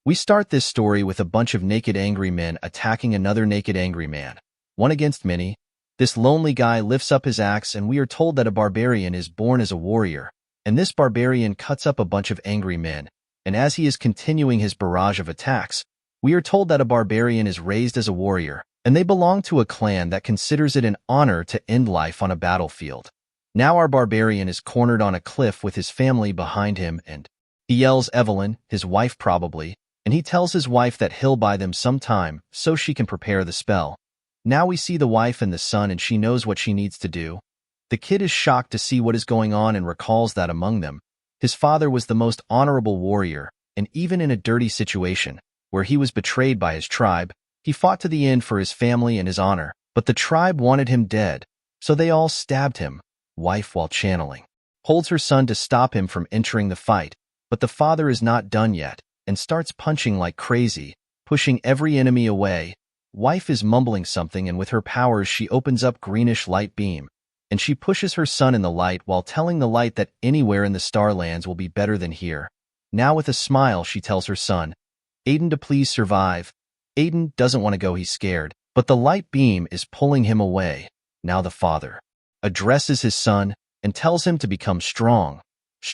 We start this story with a bunch of naked angry men attacking another naked angry man. One against many. This lonely guy lifts up his axe and we are told that a barbarian is born as a warrior. And this barbarian cuts up a bunch of angry men. And as he is continuing his barrage of attacks, we are told that a barbarian is raised as a warrior, and they belong to a clan that considers it an honor to end life on a battlefield. Now our barbarian is cornered on a cliff with his family behind him and he yells Evelyn, his wife probably, and he tells his wife that he'll buy them some time so she can prepare the spell. Now we see the wife and the son and she knows what she needs to do. The kid is shocked to see what is going on and recalls that among them, his father was the most honorable warrior, and even in a dirty situation, where he was betrayed by his tribe, he fought to the end for his family and his honor, but the tribe wanted him dead, so they all stabbed him. Wife, while channeling, holds her son to stop him from entering the fight, but the father is not done yet, and starts punching like crazy, pushing every enemy away. Wife is mumbling something and with her powers she opens up greenish light beam, and she pushes her son in the light while telling the light that anywhere in the Starlands will be better than here. Now with a smile she tells her son, Aiden, to please survive. Aiden doesn't want to go, he's scared, but the light beam is pulling him away. Now the father addresses his son and tells him to become strong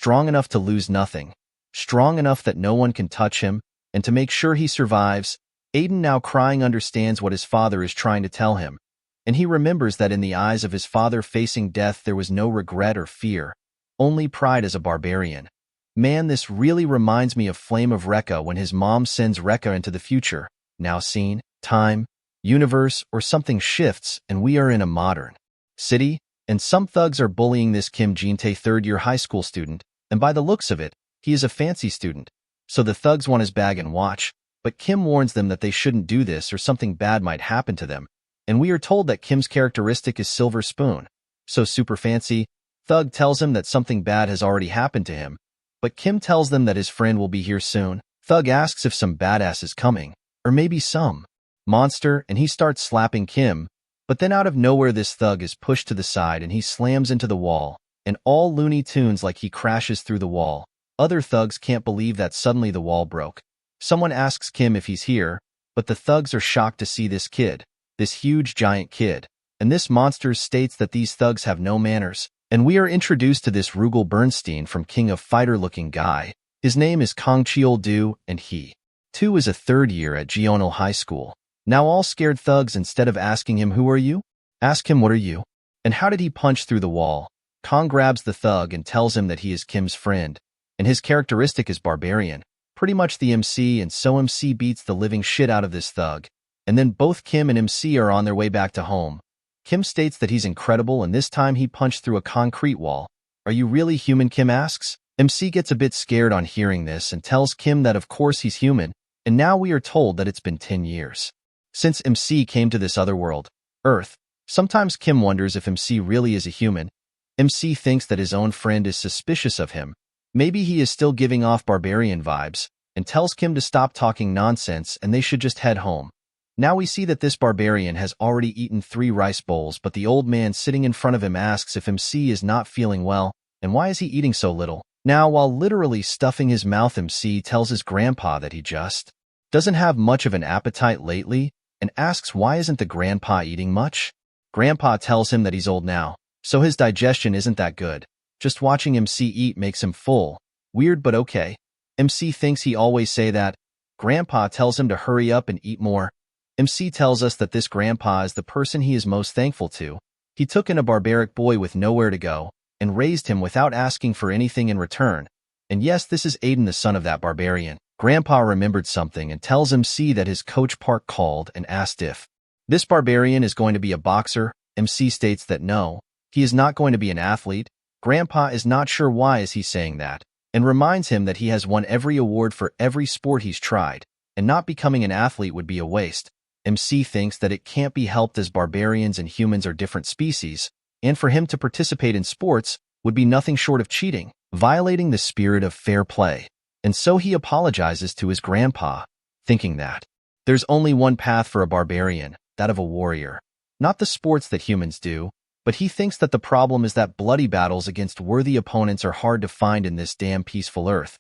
enough to lose nothing, strong enough that no one can touch him, and to make sure he survives. Aiden, now crying, understands what his father is trying to tell him, and he remembers that in the eyes of his father facing death there was no regret or fear, only pride as a barbarian. Man, this really reminds me of Flame of Recca when his mom sends Recca into the future. Now scene, time, universe, or something shifts and we are in a modern city, and some thugs are bullying this Kim Jin-tae third-year high school student, and by the looks of it, he is a fancy student. So the thugs want his bag and watch, but Kim warns them that they shouldn't do this or something bad might happen to them, and we are told that Kim's characteristic is silver spoon. So super fancy, Thug tells him that something bad has already happened to him, but Kim tells them that his friend will be here soon. Thug asks if some badass is coming, or maybe some monster, and he starts slapping Kim, but then out of nowhere this thug is pushed to the side and he slams into the wall, and all Looney Tunes like he crashes through the wall. Other thugs can't believe that suddenly the wall broke. Someone asks Kim if he's here, but the thugs are shocked to see this kid, this huge giant kid, and this monster states that these thugs have no manners, and we are introduced to this Rugal Bernstein from King of Fighter-looking guy. His name is Kang Cheol-do, and he, too, is a third year at Jeonnal High School. Now all scared thugs, instead of asking him, "Who are you?" ask him, "What are you? And how did he punch through the wall?" Kang grabs the thug and tells him that he is Kim's friend, and his characteristic is Barbarian, pretty much the MC, and so MC beats the living shit out of this thug. And then both Kim and MC are on their way back to home. Kim states that he's incredible and this time he punched through a concrete wall. "Are you really human?" Kim asks. MC gets a bit scared on hearing this and tells Kim that of course he's human, and now we are told that it's been 10 years since MC came to this other world, Earth. Sometimes Kim wonders if MC really is a human. MC thinks that his own friend is suspicious of him. Maybe he is still giving off barbarian vibes, and tells Kim to stop talking nonsense and they should just head home. Now we see that this barbarian has already eaten 3 rice bowls, but the old man sitting in front of him asks if MC is not feeling well, and why is he eating so little? Now, while literally stuffing his mouth, MC tells his grandpa that he just doesn't have much of an appetite lately, and asks why isn't the grandpa eating much? Grandpa tells him that he's old now, so his digestion isn't that good. Just watching MC eat makes him full. Weird, but okay. MC thinks he always say that. Grandpa tells him to hurry up and eat more. MC tells us that this grandpa is the person he is most thankful to. He took in a barbaric boy with nowhere to go, and raised him without asking for anything in return. And yes, this is Aiden, the son of that barbarian. Grandpa remembered something and tells MC that his coach Park called and asked if this barbarian is going to be a boxer. MC states that no, he is not going to be an athlete. Grandpa is not sure why is he saying that, and reminds him that he has won every award for every sport he's tried, and not becoming an athlete would be a waste. MC thinks that it can't be helped as barbarians and humans are different species, and for him to participate in sports would be nothing short of cheating, violating the spirit of fair play. And so he apologizes to his grandpa, thinking that there's only one path for a barbarian, that of a warrior. Not the sports that humans do, but he thinks that the problem is that bloody battles against worthy opponents are hard to find in this damn peaceful Earth.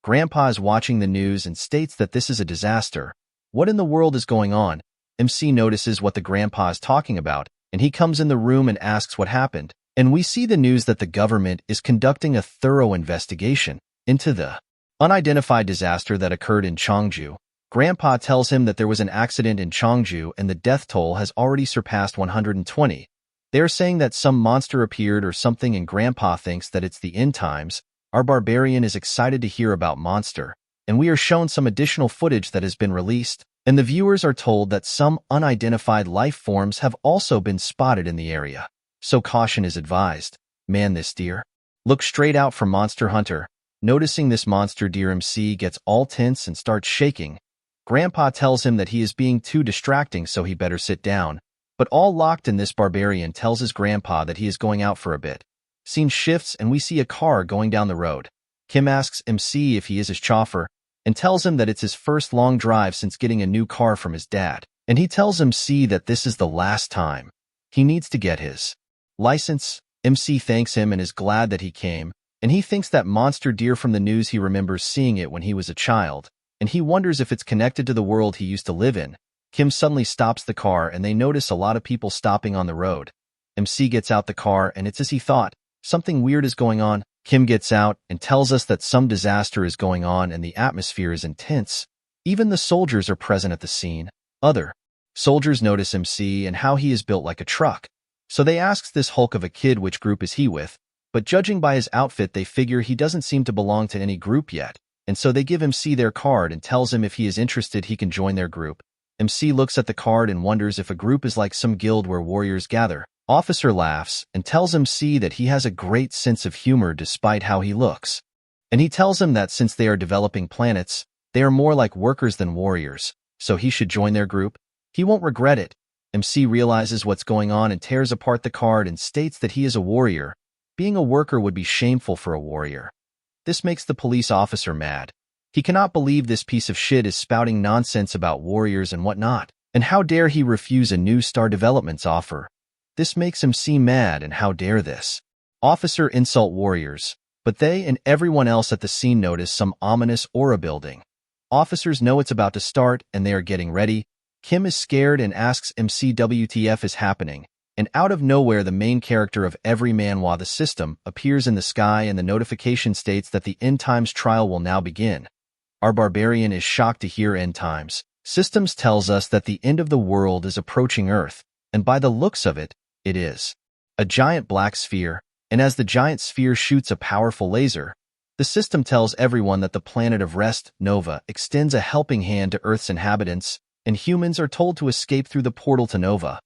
Grandpa is watching the news and states that this is a disaster. What in the world is going on? MC notices what the grandpa is talking about, and he comes in the room and asks what happened. And we see the news that the government is conducting a thorough investigation into the unidentified disaster that occurred in Cheongju. Grandpa tells him that there was an accident in Cheongju and the death toll has already surpassed 120. They're saying that some monster appeared or something, and Grandpa thinks that it's the end times. Our barbarian is excited to hear about monster, and we are shown some additional footage that has been released, and the viewers are told that some unidentified life forms have also been spotted in the area. So caution is advised. Man, this deer. Look straight out for Monster Hunter. Noticing this monster deer, MC gets all tense and starts shaking. Grandpa tells him that he is being too distracting, so he better sit down. But all locked in, this barbarian tells his grandpa that he is going out for a bit. Scene shifts and we see a car going down the road. Kim asks MC if he is his chauffeur and tells him that it's his first long drive since getting a new car from his dad. And he tells MC that this is the last time. He needs to get his license. MC thanks him and is glad that he came, and he thinks that monster deer from the news, he remembers seeing it when he was a child, and he wonders if it's connected to the world he used to live in. Kim suddenly stops the car and they notice a lot of people stopping on the road. MC gets out the car and it's as he thought. Something weird is going on. Kim gets out and tells us that some disaster is going on and the atmosphere is intense. Even the soldiers are present at the scene. Other soldiers notice MC and how he is built like a truck. So they ask this hulk of a kid which group is he with, but judging by his outfit they figure he doesn't seem to belong to any group yet, and so they give MC their card and tells him if he is interested he can join their group. MC looks at the card and wonders if a group is like some guild where warriors gather. Officer laughs and tells MC that he has a great sense of humor despite how he looks. And he tells him that since they are developing planets, they are more like workers than warriors, so he should join their group. He won't regret it. MC realizes what's going on and tears apart the card and states that he is a warrior. Being a worker would be shameful for a warrior. This makes the police officer mad. He cannot believe this piece of shit is spouting nonsense about warriors and whatnot. And how dare he refuse a new Star Development's offer? This makes MC mad, and how dare this officer insult warriors. But they and everyone else at the scene notice some ominous aura building. Officers know it's about to start and they are getting ready. Kim is scared and asks MC WTF is happening. And out of nowhere, the main character of every Manhwa, the system, appears in the sky and the notification states that the end times trial will now begin. Our barbarian is shocked to hear end times. Systems tells us that the end of the world is approaching Earth, and by the looks of it, it is a giant black sphere, and as the giant sphere shoots a powerful laser, the system tells everyone that the planet of Rest, Nova, extends a helping hand to Earth's inhabitants, and humans are told to escape through the portal to Nova.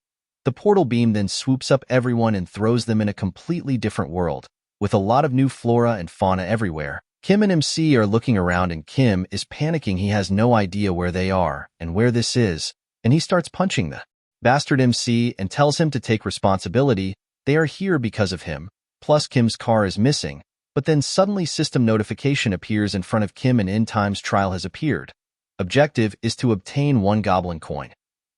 The portal beam then swoops up everyone and throws them in a completely different world, with a lot of new flora and fauna everywhere. Kim and MC are looking around and Kim is panicking. He has no idea where they are and where this is, and he starts punching the bastard MC and tells him to take responsibility. They are here because of him, plus Kim's car is missing, but then suddenly system notification appears in front of Kim and end times trial has appeared. Objective is to obtain 1 goblin coin.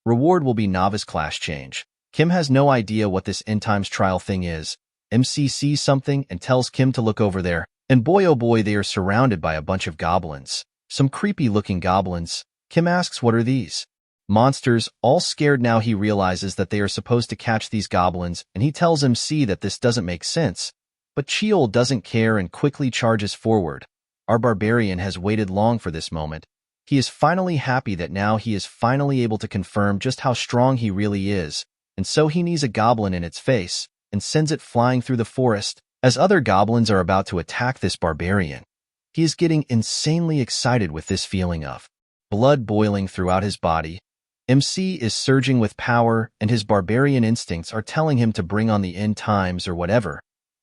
Reward will be novice class change. Kim has no idea what this end times trial thing is. MC sees something and tells Kim to look over there. And boy oh boy, they are surrounded by a bunch of goblins. Some creepy looking goblins. Kim asks what are these monsters. All scared now he realizes that they are supposed to catch these goblins, and he tells MC that this doesn't make sense. But Seoul doesn't care and quickly charges forward. Our barbarian has waited long for this moment. He is finally happy that now he is finally able to confirm just how strong he really is, and so he knees a goblin in its face and sends it flying through the forest. As other goblins are about to attack this barbarian, he is getting insanely excited with this feeling of blood boiling throughout his body. MC is surging with power, and his barbarian instincts are telling him to bring on the end times or whatever,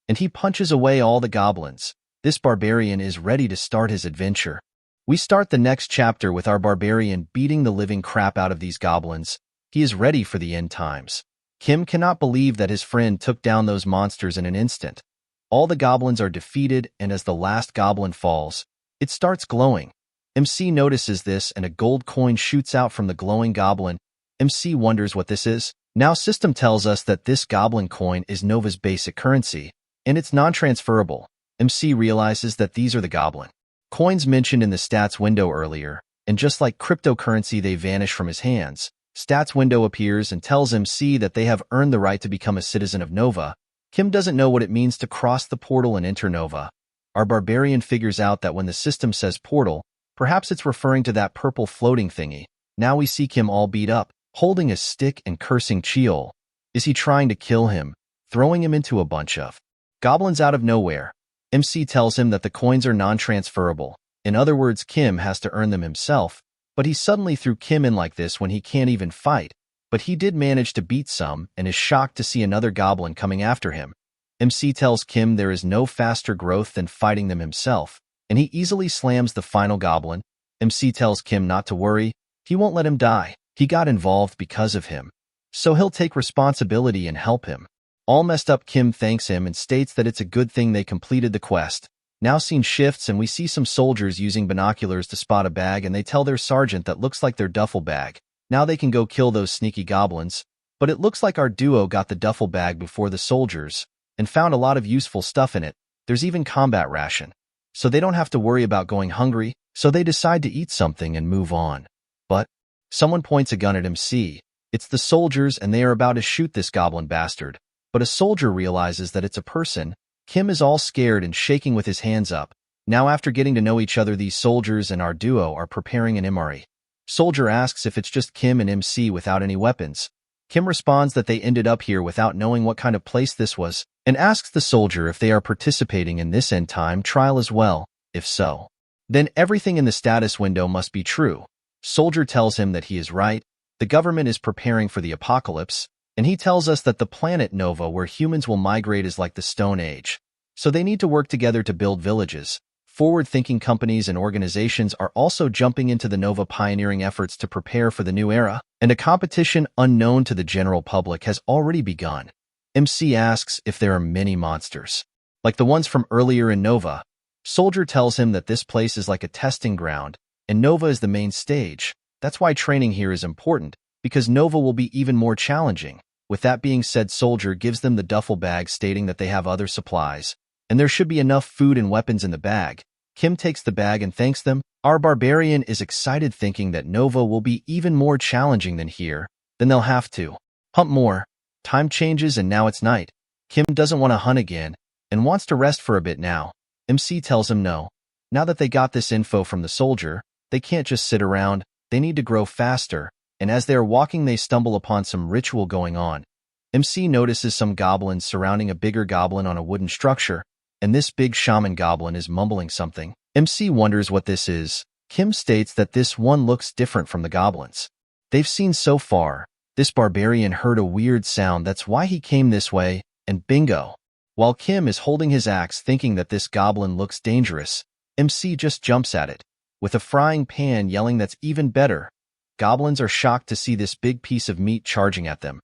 and he punches away all the goblins. This barbarian is ready to start his adventure. We start the next chapter with our barbarian beating the living crap out of these goblins. He is ready for the end times. Kim cannot believe that his friend took down those monsters in an instant. All the goblins are defeated, and as the last goblin falls, it starts glowing. MC notices this, and a gold coin shoots out from the glowing goblin. MC wonders what this is. Now system tells us that this goblin coin is Nova's basic currency, and it's non-transferable. MC realizes that these are the goblin Coins mentioned in the stats window earlier, and just like cryptocurrency, they vanish from his hands. Stats window appears and tells MC that they have earned the right to become a citizen of Nova. Kim doesn't know what it means to cross the portal and enter Nova. Our barbarian figures out that when the system says portal, perhaps it's referring to that purple floating thingy. Now we see Kim all beat up, holding a stick and cursing Seoul. Is he trying to kill him, throwing him into a bunch of goblins out of nowhere? MC tells him that the coins are non-transferable. In other words, Kim has to earn them himself, but he suddenly threw Kim in like this when he can't even fight. But he did manage to beat some and is shocked to see another goblin coming after him. MC tells Kim there is no faster growth than fighting them himself, and he easily slams the final goblin. MC tells Kim not to worry, he won't let him die. He got involved because of him, so he'll take responsibility and help him. All messed up, Kim thanks him and states that it's a good thing they completed the quest. Now scene shifts and we see some soldiers using binoculars to spot a bag, and they tell their sergeant that looks like their duffel bag. Now they can go kill those sneaky goblins, but it looks like our duo got the duffel bag before the soldiers and found a lot of useful stuff in it. There's even combat ration, so they don't have to worry about going hungry, so they decide to eat something and move on. But someone points a gun at MC. It's the soldiers and they are about to shoot this goblin bastard, but a soldier realizes that it's a person. Kim is all scared and shaking with his hands up. Now after getting to know each other, these soldiers and our duo are preparing an MRE. Soldier asks if it's just Kim and MC without any weapons. Kim responds that they ended up here without knowing what kind of place this was, and asks the soldier if they are participating in this end-time trial as well. If so, then everything in the status window must be true. Soldier tells him that he is right. The government is preparing for the apocalypse, and he tells us that the planet Nova where humans will migrate is like the Stone Age, so they need to work together to build villages. Forward-thinking companies and organizations are also jumping into the Nova pioneering efforts to prepare for the new era, and a competition unknown to the general public has already begun. MC asks if there are many monsters, like the ones from earlier in Nova. Soldier tells him that this place is like a testing ground, and Nova is the main stage. That's why training here is important, because Nova will be even more challenging. With that being said, Soldier gives them the duffel bag, stating that they have other supplies, and there should be enough food and weapons in the bag. Kim takes the bag and thanks them. Our barbarian is excited, thinking that Nova will be even more challenging than here. Then they'll have to hunt more. Time changes and now it's night. Kim doesn't want to hunt again and wants to rest for a bit now. MC tells him no. Now that they got this info from the soldier, they can't just sit around. They need to grow faster, and as they are walking they stumble upon some ritual going on. MC notices some goblins surrounding a bigger goblin on a wooden structure, and this big shaman goblin is mumbling something. MC wonders what this is. Kim states that this one looks different from the goblins they've seen so far. This barbarian heard a weird sound, that's why he came this way, and bingo. While Kim is holding his axe thinking that this goblin looks dangerous, MC just jumps at it with a frying pan, yelling that's even better. Goblins are shocked to see this big piece of meat charging at them.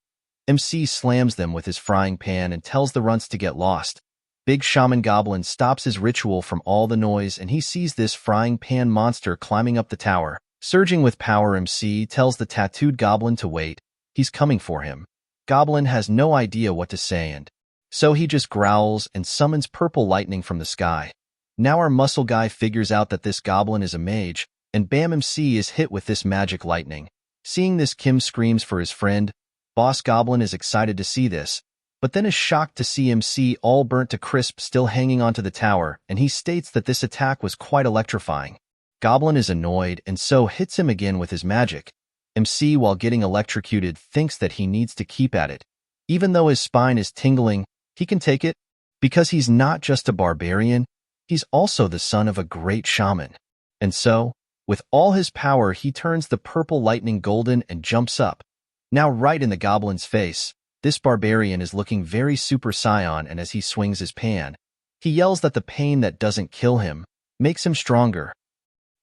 MC slams them with his frying pan and tells the runts to get lost. Big shaman goblin stops his ritual from all the noise, and he sees this frying pan monster climbing up the tower. Surging with power, MC tells the tattooed goblin to wait. He's coming for him. Goblin has no idea what to say, and so he just growls and summons purple lightning from the sky. Now our muscle guy figures out that this goblin is a mage, and bam, MC is hit with this magic lightning. Seeing this, Kim screams for his friend. Boss Goblin is excited to see this, but then is shocked to see MC all burnt to crisp still hanging onto the tower, and he states that this attack was quite electrifying. Goblin is annoyed and so hits him again with his magic. MC, while getting electrocuted, thinks that he needs to keep at it. Even though his spine is tingling, he can take it, because he's not just a barbarian, he's also the son of a great shaman. And so, with all his power, he turns the purple lightning golden and jumps up. Now right in the goblin's face. This barbarian is looking very Super Saiyan, and as he swings his pan, he yells that the pain that doesn't kill him makes him stronger.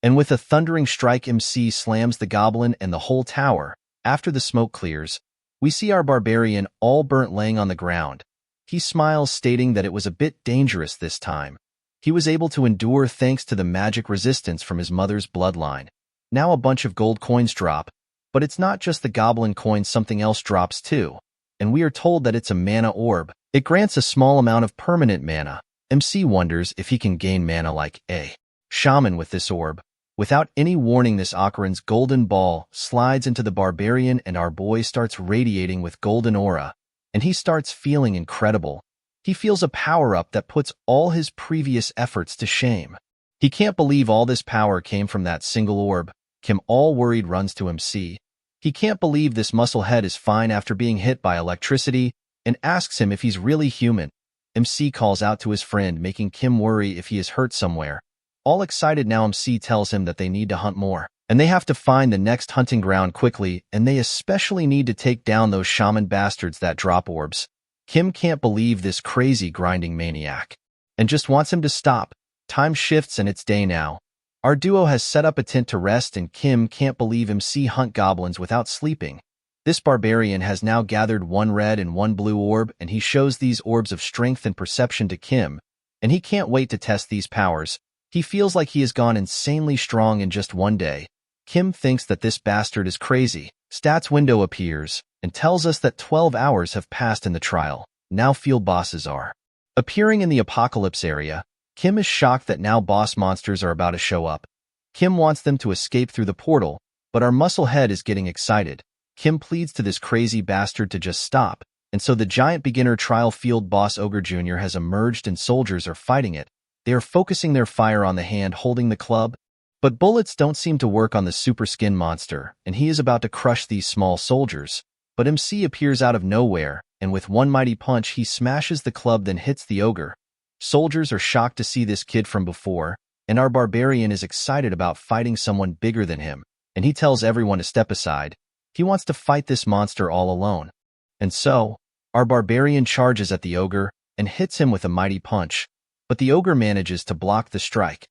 And with a thundering strike, MC slams the goblin and the whole tower. After the smoke clears, we see our barbarian all burnt laying on the ground. He smiles, stating that it was a bit dangerous this time. He was able to endure thanks to the magic resistance from his mother's bloodline. Now a bunch of gold coins drop, but it's not just the goblin coins, something else drops too. And we are told that it's a mana orb. It grants a small amount of permanent mana. MC wonders if he can gain mana like a shaman with this orb. Without any warning, this Ocaran's golden ball slides into the Barbarian and our boy starts radiating with golden aura, and he starts feeling incredible. He feels a power-up that puts all his previous efforts to shame. He can't believe all this power came from that single orb. Kim, all worried, runs to MC. He can't believe this musclehead is fine after being hit by electricity and asks him if he's really human. MC calls out to his friend, making Kim worry if he is hurt somewhere. All excited now, MC tells him that they need to hunt more, and they have to find the next hunting ground quickly, and they especially need to take down those shaman bastards that drop orbs. Kim can't believe this crazy grinding maniac, and just wants him to stop. Time shifts and it's day now. Our duo has set up a tent to rest, and Kim can't believe MC hunt goblins without sleeping. This barbarian has now gathered one red and one blue orb, and he shows these orbs of strength and perception to Kim, and he can't wait to test these powers. He feels like he has gone insanely strong in just one day. Kim thinks that this bastard is crazy. Stats window appears and tells us that 12 hours have passed in the trial. Now field bosses are appearing in the apocalypse area. Kim is shocked that now boss monsters are about to show up. Kim wants them to escape through the portal, but our musclehead is getting excited. Kim pleads to this crazy bastard to just stop, and so the giant beginner trial field boss Ogre Jr. has emerged and soldiers are fighting it. They are focusing their fire on the hand holding the club, but bullets don't seem to work on the super skin monster, and he is about to crush these small soldiers. But MC appears out of nowhere, and with one mighty punch he smashes the club, then hits the ogre. Soldiers are shocked to see this kid from before, and our barbarian is excited about fighting someone bigger than him, and he tells everyone to step aside. He wants to fight this monster all alone. And so, our barbarian charges at the ogre and hits him with a mighty punch, but the ogre manages to block the strike.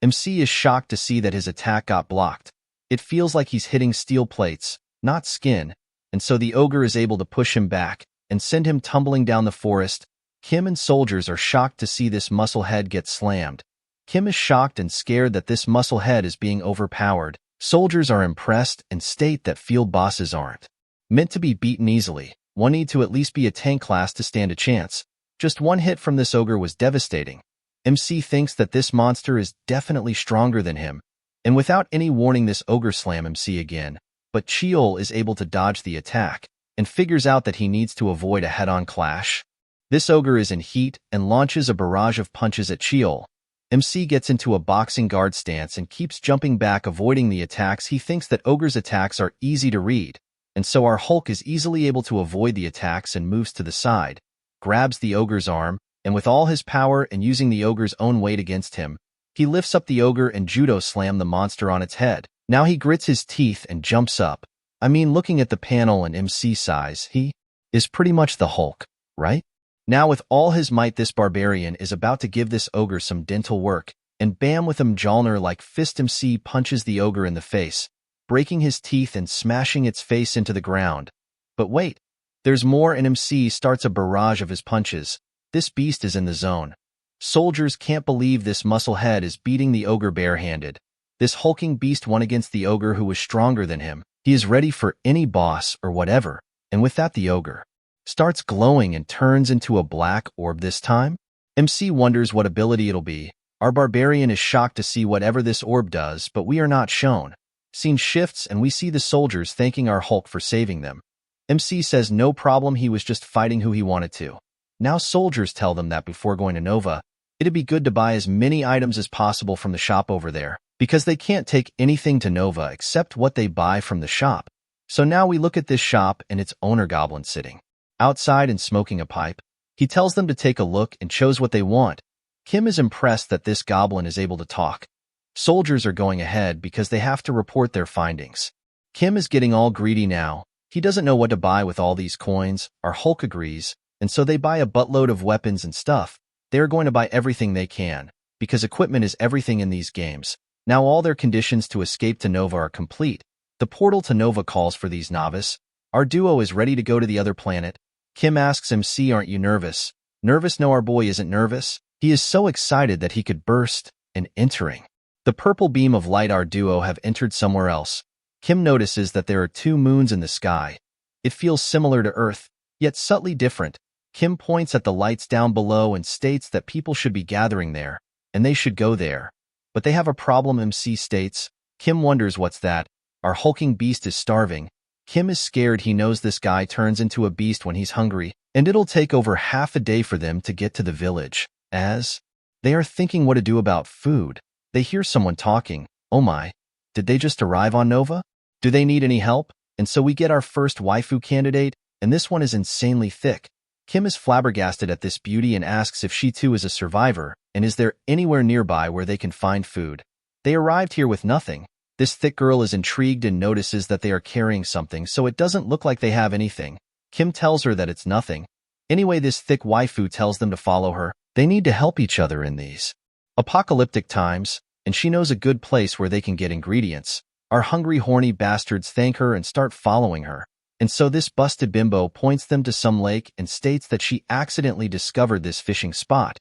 MC is shocked to see that his attack got blocked. It feels like he's hitting steel plates, not skin, and so the ogre is able to push him back and send him tumbling down the forest. Kim and soldiers are shocked to see this musclehead get slammed. Kim is shocked and scared that this musclehead is being overpowered. Soldiers are impressed and state that field bosses aren't meant to be beaten easily. One need to at least be a tank class to stand a chance. Just one hit from this ogre was devastating. MC thinks that this monster is definitely stronger than him, and without any warning this ogre slams MC again, but Seoul is able to dodge the attack, and figures out that he needs to avoid a head-on clash. This ogre is in heat and launches a barrage of punches at Seoul. MC gets into a boxing guard stance and keeps jumping back, avoiding the attacks. He thinks that ogre's attacks are easy to read, and so our Hulk is easily able to avoid the attacks and moves to the side, grabs the ogre's arm, and with all his power and using the ogre's own weight against him, he lifts up the ogre and judo slam the monster on its head. Now he grits his teeth and jumps up. I mean, looking at the panel and MC size, he is pretty much the Hulk, right? Now with all his might this barbarian is about to give this ogre some dental work, and bam, with him Mjolnir-like fist MC punches the ogre in the face, breaking his teeth and smashing its face into the ground. But wait, there's more, and MC starts a barrage of his punches. This beast is in the zone. Soldiers can't believe this musclehead is beating the ogre barehanded. This hulking beast won against the ogre who was stronger than him. He is ready for any boss or whatever, and with that the ogre starts glowing and turns into a black orb this time. MC wonders what ability it'll be. Our barbarian is shocked to see whatever this orb does, but we are not shown. Scene shifts and we see the soldiers thanking our Hulk for saving them. MC says no problem, he was just fighting who he wanted to. Now soldiers tell them that before going to Nova, it'd be good to buy as many items as possible from the shop over there, because they can't take anything to Nova except what they buy from the shop. So now we look at this shop and its owner Goblin sitting outside and smoking a pipe. He tells them to take a look and shows what they want. Kim is impressed that this Goblin is able to talk. Soldiers are going ahead because they have to report their findings. Kim is getting all greedy now. He doesn't know what to buy with all these coins. Our Hulk agrees, and so they buy a buttload of weapons and stuff. They are going to buy everything they can, because equipment is everything in these games. Now all their conditions to escape to Nova are complete. The portal to Nova calls for these novice. Our duo is ready to go to the other planet. Kim asks MC, aren't you nervous? Nervous? No, our boy isn't nervous. He is so excited that he could burst, and entering the purple beam of light, our duo have entered somewhere else. Kim notices that there are 2 moons in the sky. It feels similar to Earth, yet subtly different. Kim points at the lights down below and states that people should be gathering there, and they should go there. But they have a problem, MC states. Kim wonders what's that. Our hulking beast is starving. Kim is scared. He knows this guy turns into a beast when he's hungry, and it'll take over half a day for them to get to the village. As they are thinking what to do about food, they hear someone talking. Oh my, did they just arrive on Nova? Do they need any help? And so we get our first waifu candidate, and this one is insanely thick. Kim is flabbergasted at this beauty and asks if she too is a survivor, and is there anywhere nearby where they can find food. They arrived here with nothing. This thick girl is intrigued and notices that they are carrying something, so it doesn't look like they have anything. Kim tells her that it's nothing. Anyway, this thick waifu tells them to follow her. They need to help each other in these apocalyptic times, and she knows a good place where they can get ingredients. Our hungry, horny bastards thank her and start following her. And so this busted bimbo points them to some lake and states that she accidentally discovered this fishing spot.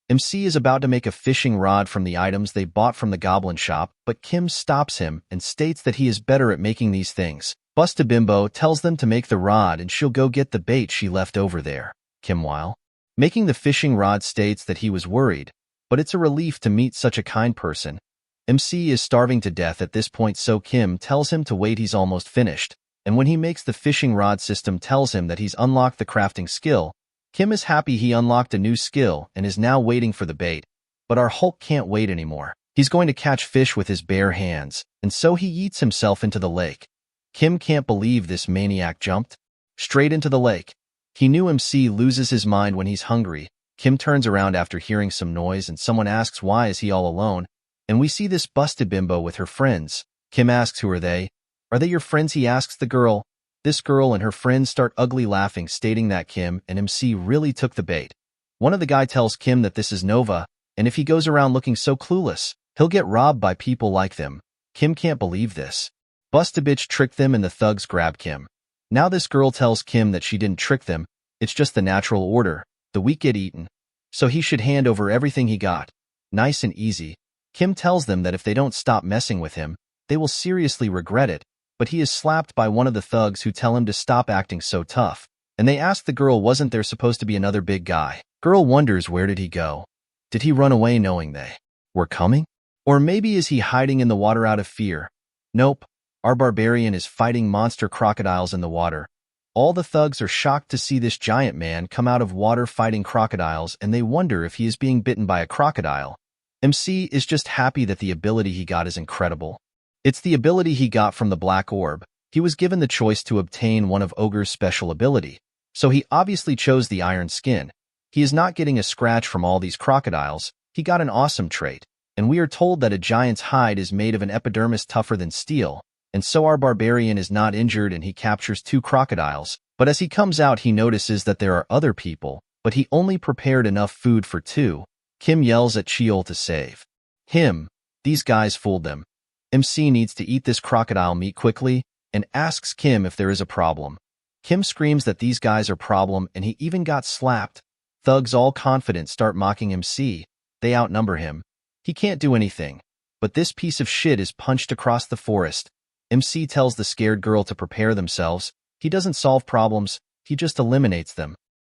MC is about to make a fishing rod from the items they bought from the goblin shop, but Kim stops him and states that he is better at making these things. Busted bimbo tells them to make the rod and she'll go get the bait she left over there. Kim, while making the fishing rod, states that he was worried, but it's a relief to meet such a kind person. MC is starving to death at this point, so Kim tells him to wait, he's almost finished. And when he makes the fishing rod, system tells him that he's unlocked the crafting skill. Kim is happy he unlocked a new skill and is now waiting for the bait. But our Hulk can't wait anymore. He's going to catch fish with his bare hands, and so he yeets himself into the lake. Kim can't believe this maniac jumped straight into the lake. He knew MC loses his mind when he's hungry. Kim turns around after hearing some noise and someone asks why is he all alone, and we see this busted bimbo with her friends. Kim asks who are they? Are they your friends? He asks the girl. This girl and her friends start ugly laughing, stating that Kim and MC really took the bait. One of the guy tells Kim that this is Nova, and if he goes around looking so clueless, he'll get robbed by people like them. Kim can't believe this. Busted bitch tricked them and the thugs grab Kim. Now this girl tells Kim that she didn't trick them, it's just the natural order. The weak get eaten. So he should hand over everything he got. Nice and easy. Kim tells them that if they don't stop messing with him, they will seriously regret it. But he is slapped by one of the thugs who tell him to stop acting so tough. And they ask the girl, wasn't there supposed to be another big guy? Girl wonders, where did he go? Did he run away knowing they were coming? Or maybe is he hiding in the water out of fear? Nope. Our barbarian is fighting monster crocodiles in the water. All the thugs are shocked to see this giant man come out of water fighting crocodiles, and they wonder if he is being bitten by a crocodile. MC is just happy that the ability he got is incredible. It's the ability he got from the Black Orb. He was given the choice to obtain one of Ogre's special ability, so he obviously chose the Iron Skin. He is not getting a scratch from all these crocodiles. He got an awesome trait, and we are told that a giant's hide is made of an epidermis tougher than steel, and so our barbarian is not injured and he captures 2 crocodiles. But as he comes out, he notices that there are other people, but he only prepared enough food for 2. Kim yells at Seoul to save him. These guys fooled them. MC needs to eat this crocodile meat quickly and asks Kim if there is a problem. Kim screams that these guys are problem and he even got slapped. Thugs, all confident, start mocking MC. They outnumber him. He can't do anything. But this piece of shit is punched across the forest. MC tells the scared girl to prepare themselves. He doesn't solve problems, he just eliminates them.